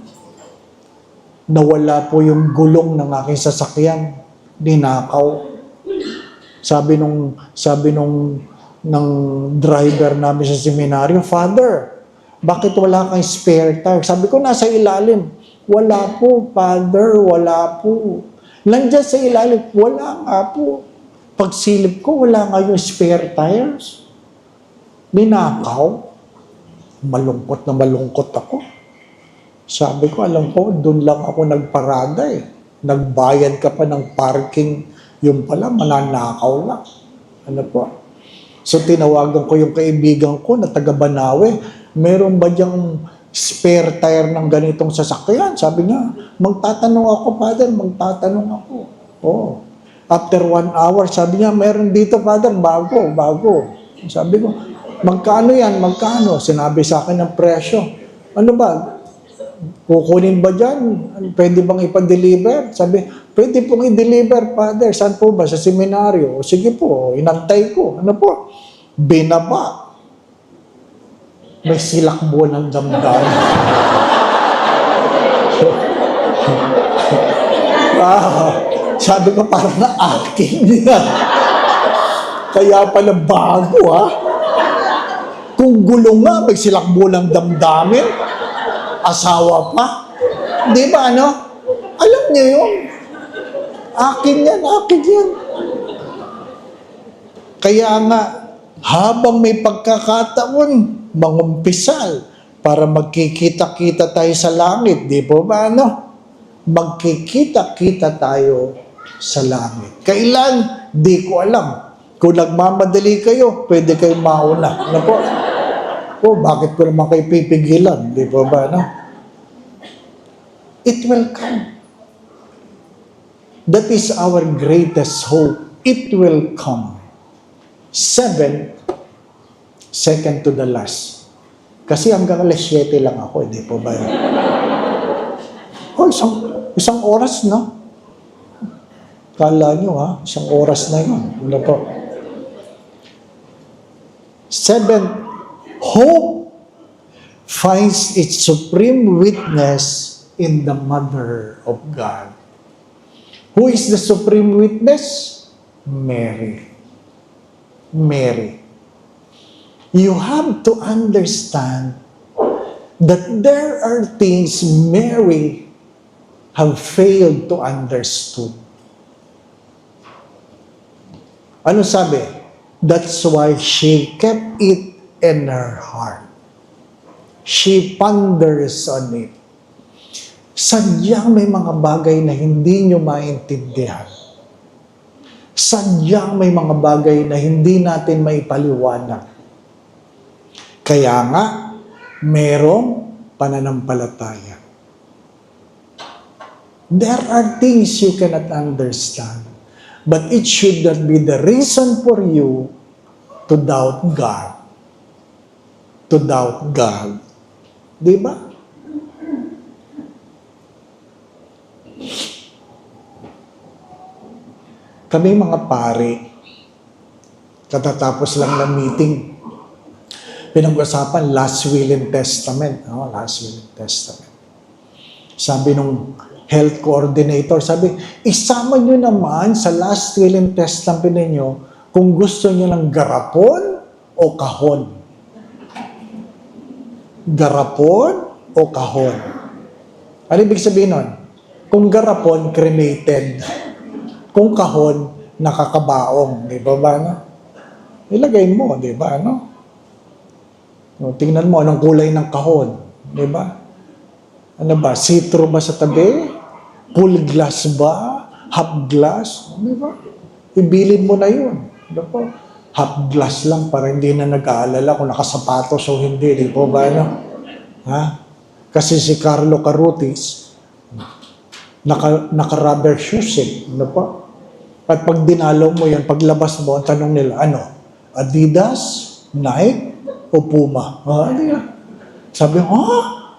Nawala po yung gulong ng aking sasakyan. Ninakaw. Sabi nung ng driver namin sa seminaryo, Father, bakit wala kang spare tire? Sabi ko, nasa ilalim. Wala po, Father, wala po. Nandiyan sa ilalim, wala nga po. Pagsilip ko, wala nga yung spare tires. Ninakaw. Malungkot na malungkot ako. Sabi ko, alam ko, doon lang ako nagparada eh. Nagbayad ka pa ng parking, yung pala, mananakaw lang. Ano po? So, tinawagan ko yung kaibigan ko na taga Banawe, meron ba diyang spare tire ng ganitong sasakyan? Sabi niya, magtatanong ako, Father, magtatanong ako. Oh. After 1 hour, sabi niya, meron dito, Father, bago. Sabi ko, magkano yan? Magkano? Sinabi sa akin ng presyo. Ano ba? Kukunin ba dyan? Pwede bang ipa-deliver? Sabi, pwede pong i-deliver, Father. Saan po ba? Sa seminaryo. O, sige po, inantay ko. Ano po? Binaba. May silakbo ng damdamin. Sabi ko, parang na akin yan. Kaya pala bago, ha? Kung gulo nga, may silakbo ng damdamin. Asawa pa. Di ba, ano? Alam niyo yun. Akin yan. Kaya nga, habang may pagkakataon, mangumpisal, para magkikita-kita tayo sa langit. Di po ba, ano? Magkikita-kita tayo sa langit. Kailan? Di ko alam. Kung nagmamadali kayo, pwede kayong mauna. Ano po? Bakit ko naman kayo pipigilan? Di ba ba, no? It will come. That is our greatest hope. It will come. 7, second to the last. Kasi hanggang alas 7 lang ako, di po ba? Isang oras na. Kala nyo, ha? Isang oras na yun. Ano po? 7, hope finds its supreme witness in the Mother of God. Who is the supreme witness? Mary. You have to understand that there are things Mary have failed to understood. Ano sabi? That's why she kept it in her heart. She ponders on it. Sadyang may mga bagay na hindi nyo maintindihan. Sadyang may mga bagay na hindi natin maipaliwanag. Kaya nga, merong pananampalataya. There are things you cannot understand, but it should not be the reason for you to doubt God. To doubt God. Di ba? Kami mga pare, katatapos lang ng meeting, pinag-usapan last will and testament. Last will and testament. Sabi nung health coordinator, sabi, isama nyo naman sa last will and testament ninyo kung gusto nyo ng garapon o kahon. Garapon o kahon. Ano ibig sabihin nun? Kung garapon, cremated. Kung kahon, nakakabaong. Di ba ba? No? Ilagay mo, di ba? No? Tingnan mo, anong kulay ng kahon. Di ba? Ano ba? Citro ba sa tabi? Full glass ba? Half glass? Di ba? Ibilin mo na yun. Di ba? Half glass lang para hindi na nag-aalala kung nakasapatos o hindi. Di ba ba? No? Ha? Kasi si Carlo Carutis, naka-rubber shoes eh. Ano pa? At pag dinalaw mo yan, paglabas mo, ang tanong nila, ano? Adidas? Nike? O Puma? Di ba? Sabi ko,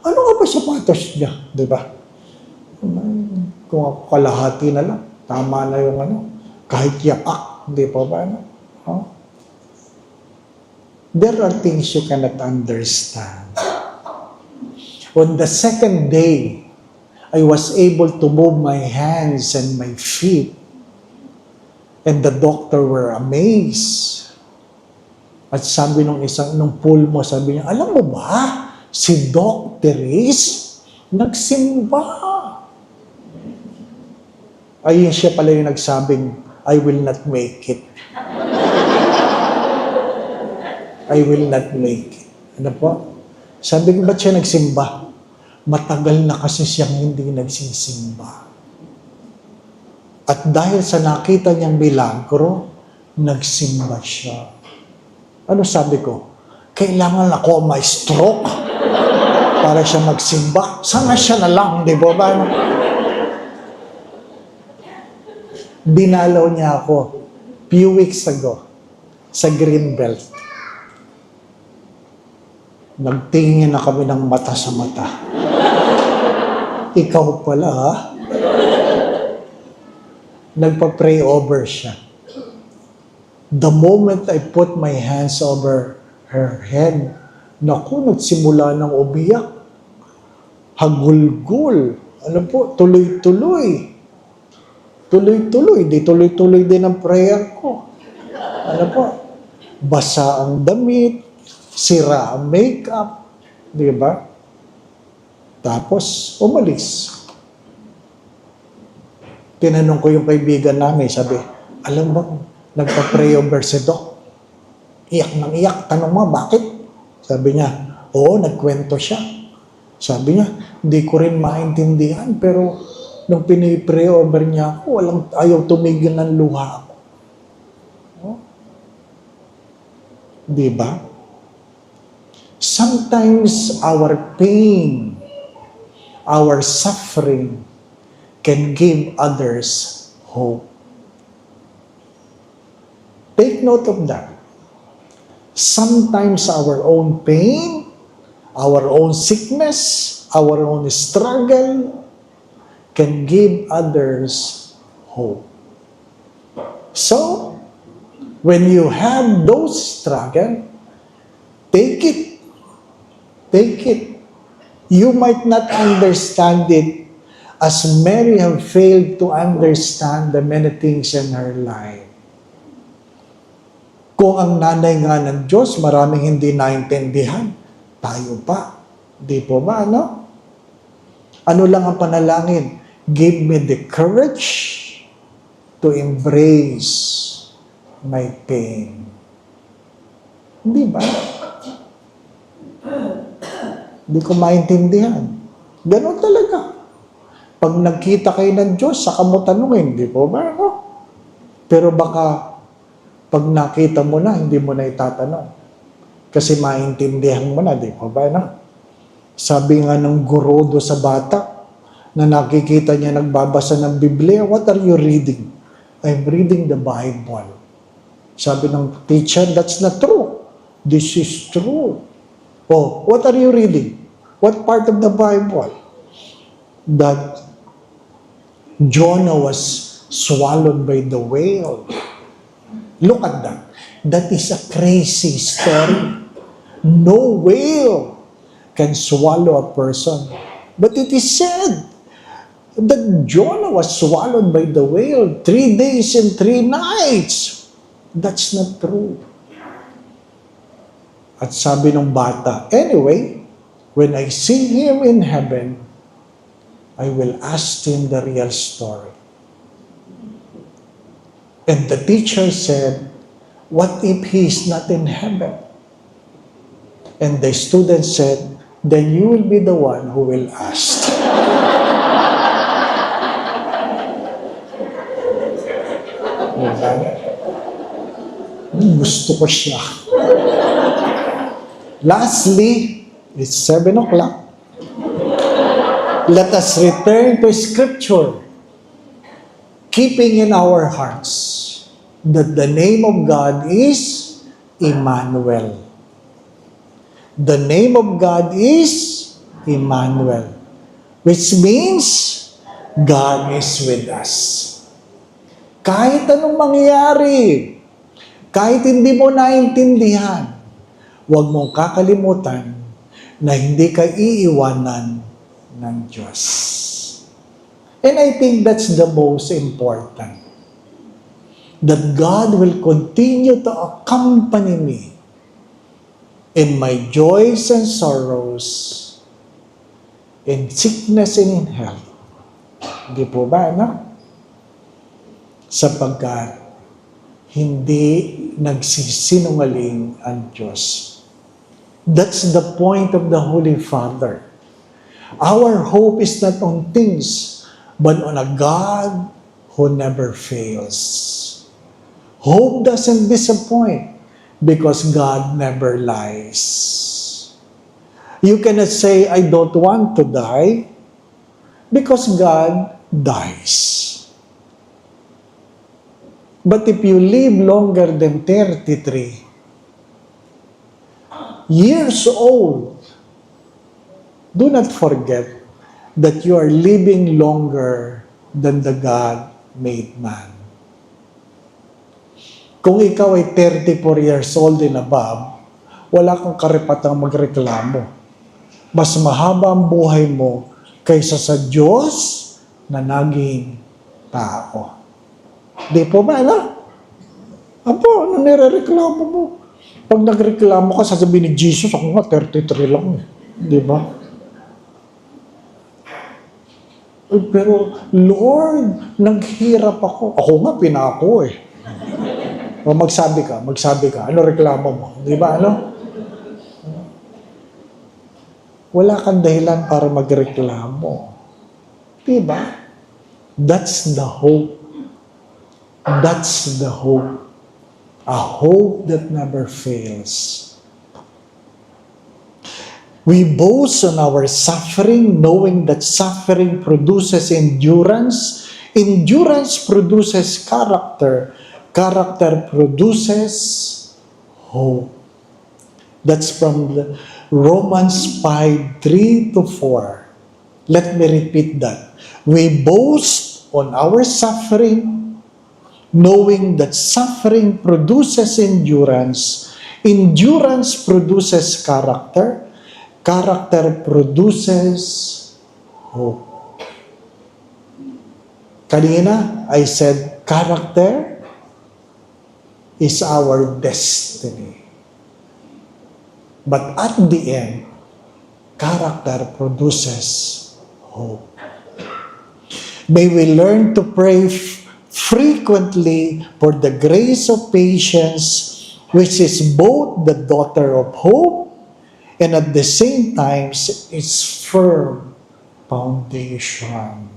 ano nga ba sapatos niya? Di ba? Kung ako kalahati na lang, tama na yung ano, kahit yapak, di pa ba? Ano? There are things you cannot understand. On the second day, I was able to move my hands and my feet. And the doctor were amazed. At sabi nung pulmo, sabi niya, alam mo ba, si Doc Therese, nagsimba. Ayun siya pala yung nagsabing, I will not make it. I will not make it. Ano po? Sabi ko, ba't siya nagsimba? Matagal na kasi siyang hindi nagsisimba. At dahil sa nakita niyang milagro, nagsimba siya. Ano sabi ko? Kailangan ako may stroke para siya magsimba. Sana siya na lang, di ba? Dinalaw niya ako few weeks ago sa Greenbelt. Nagtingin na kami ng mata sa mata. Ikaw pala, ha? Nagpa-pray over siya. The moment I put my hands over her head, naku, nagsimula ng umiyak. Hagulgul. Ano po, tuloy-tuloy. Tuloy-tuloy. Di tuloy-tuloy din ang prayer ko. Ano po, basa ang damit, sira ang makeup. Di ba? Tapos, umalis. Tinanong ko yung kaibigan namin, sabi, alam ba, nagpa-pray over si Doc. Iyak nang iyak. Tanong mo, bakit? Sabi niya, oo, nagkwento siya. Sabi niya, hindi ko rin maintindihan, pero nung pinipray over niya ako, ayaw tumigil ng luha ako. Oh? Di ba? Sometimes our pain, our suffering, can give others hope. Take note of that. Sometimes our own pain, our own sickness, our own struggle can give others hope. So, when you have those struggles, take it. Take it. You might not understand it as Mary have failed to understand the many things in her life. Kung ang nanay nga ng Diyos, maraming hindi naintindihan, tayo pa. Di po ba, ano? Ano lang ang panalangin? Give me the courage to embrace my pain. Hindi ba? Hindi ko maintindihan. Ganon talaga. Pag nagkita kayo ng Diyos, saka mo tanungin, di po ba? No? Pero baka, pag nakita mo na, hindi mo na itatanong. Kasi maintindihan mo na, di po ba? No? Sabi nga ng guro do sa bata, na nakikita niya nagbabasa ng Biblia, what are you reading? I'm reading the Bible. Sabi ng teacher, that's not true. This is true. Oh, what are you reading? What part of the Bible? That Jonah was swallowed by the whale. Look at that. That is a crazy story. No whale can swallow a person. But it is said that Jonah was swallowed by the whale 3 days and 3 nights. That's not true. At sabi ng bata, anyway, when I see him in heaven, I will ask him the real story. And the teacher said, what if he is not in heaven? And the student said, then you will be the one who will ask. Gusto ko siya. Lastly, it's 7 o'clock. Let us return to Scripture, keeping in our hearts that the name of God is Emmanuel. The name of God is Emmanuel, which means God is with us. Kahit anong mangyari, kahit hindi mo naintindihan, huwag mong kakalimutan na hindi ka iiwanan ng Diyos. And I think that's the most important. That God will continue to accompany me in my joys and sorrows, in sickness and in health. Hindi po ba, no? Sapagkat hindi nagsisinungaling ang Diyos. That's the point of the Holy Father. Our hope is not on things, but on a God who never fails. Hope doesn't disappoint because God never lies. You cannot say, I don't want to die because God dies. But if you live longer than 33 years old, do not forget that you are living longer than the God-made man. Kung ikaw ay 34 years old and above, wala kang karapatang magreklamo. Mas mahaba ang buhay mo kaysa sa Diyos na naging tao. Di po ba, ano? Apo, ano nirereklamo mo? Pag nagreklamo ka, sasabihin ni Jesus, ako nga, 33 lang. Di ba? Pero, Lord, naghirap ako. Ako nga, pinako eh. O magsabi ka. Ano reklamo mo? Di ba, ano? Wala kang dahilan para magreklamo. Di ba? That's the hope. That's the hope. A hope that never fails. We boast on our suffering, knowing that suffering produces endurance. Endurance produces character. Character produces hope. That's from the Romans 5:3-4. Let me repeat that. We boast on our suffering, knowing that suffering produces endurance. Endurance produces character. Character produces hope. Kanina, I said, character is our destiny. But at the end, character produces hope. May we learn to pray frequently for the grace of patience, which is both the daughter of hope and at the same time its firm foundation.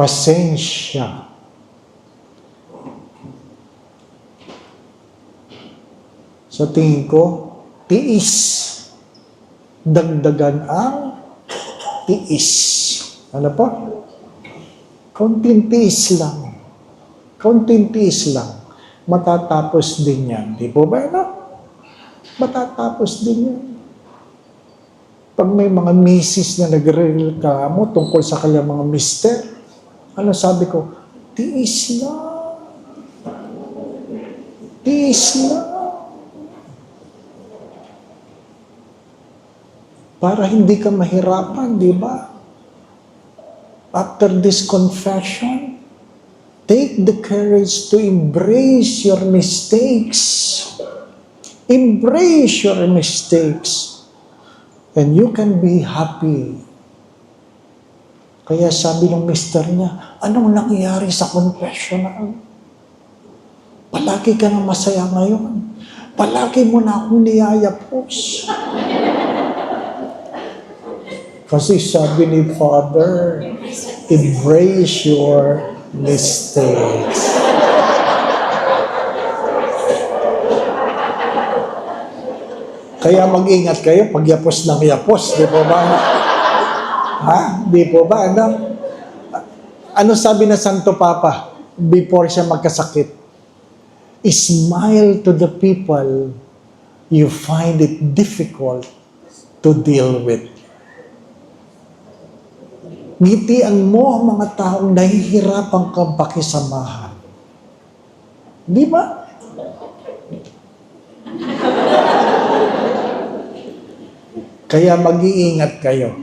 Pasensya. Sa tingin ko, tiis. Dagdagan ang tiis. Ano po? Kaunting tiis lang. Kaunting tiis lang. Matatapos din yan. Di po ba, no? Matatapos din yan. Pag may mga misis na nagreklamo tungkol sa kanyang mga mister, ano sabi ko? Tiis lang. Tiis lang. Para hindi ka mahirapan, di ba? After this confession, take the courage to embrace your mistakes. Embrace your mistakes. And you can be happy. Kaya sabi ng mister niya, anong nangyayari sa confessional? Palagi ka na masaya ngayon. Palagi mo na akong niyayapos. Kasi sabi ni Father, embrace your mistakes. Kaya mag-ingat kayo pag yapos ng yapos. Di po ba? Ha? Di po ba? Ano sabi na Santo Papa before siya magkasakit? Smile to the people you find it difficult to deal with. Ngitian mo ang mga taong nahihirapan kang pakisamahan. Di ba? Kaya mag-iingat kayo.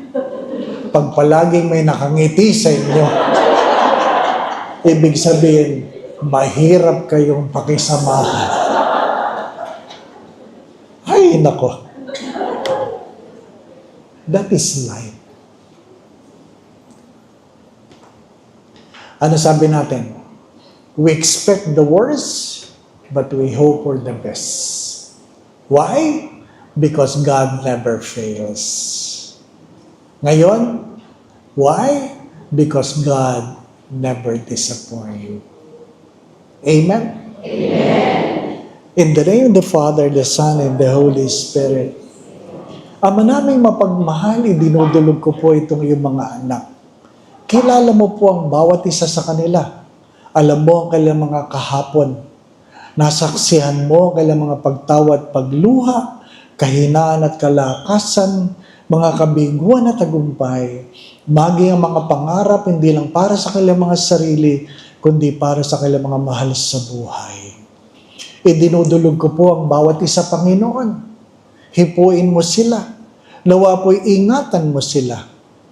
Pag palaging may nakangiti sa inyo, ibig sabihin, mahirap kayong pakisamahan. Ay, nako. That is life. Ano sabi natin? We expect the worst, but we hope for the best. Why? Because God never fails. Ngayon, why? Because God never disappoints. Amen? In the name of the Father, the Son, and the Holy Spirit. Ama naming mapagmahal, idinudulog ko po itong iyong mga anak. Kilala mo po ang bawat isa sa kanila. Alam mo ang kailang mga kahapon. Nasaksihan mo ang kailang mga pagtawad, pagluha, kahinaan at kalakasan, mga kabiguan at tagumpay. Maging ang mga pangarap, hindi lang para sa kailang mga sarili, kundi para sa kailang mga mahal sa buhay. Idinudulog ko po ang bawat isa, Panginoon. Hipuin mo sila. Nawa po'y ingatan mo sila.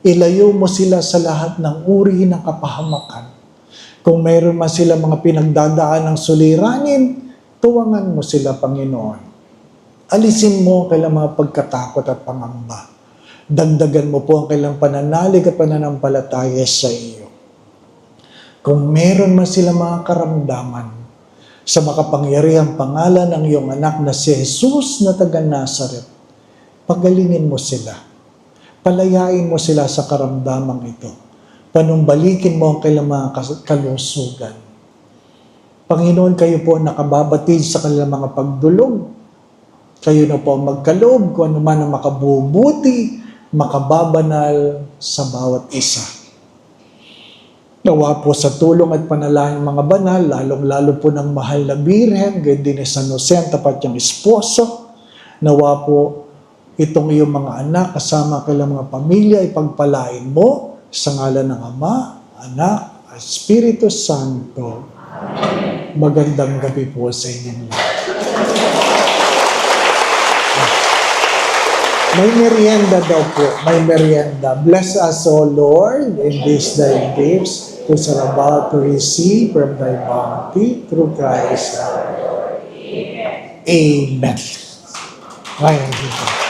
Ilayo mo sila sa lahat ng uri ng kapahamakan. Kung mayroon man sila mga pinagdadaan ng suliranin, tuwangan mo sila, Panginoon. Alisin mo ang kailang mga pagkatakot at pangamba. Dagdagan mo po ang kailang pananalig at pananampalataya sa iyo. Kung meron man sila mga karamdaman, sa makapangyarihang pangalan ng iyong anak na si Jesus na taga Nazaret, pagalingin mo sila. Palayain mo sila sa karamdamang ito. Panumbalikin mo ang kailang mga kalusugan. Panginoon, kayo po nakababatid sa kanilang mga pagdulog. Kayo na po magkaloob kung ano man ang makabubuti, makababanal sa bawat isa. Nawa po sa tulong at panalangin mga banal, lalong-lalo po ng mahal na Birhen, gayon din ni San Jose, ang tapat niyang esposo. Nawa po itong iyong mga anak, kasama kailang mga pamilya, ipagpalain mo sa ngalan ng Ama, Anak, at Espiritu Santo. Magandang gabi po sa inyong lahat. May merienda daw po. May merienda. Bless us, O Lord, in these thy gifts, which are about to receive from thy bounty through Christ. Amen. Amen. Amen.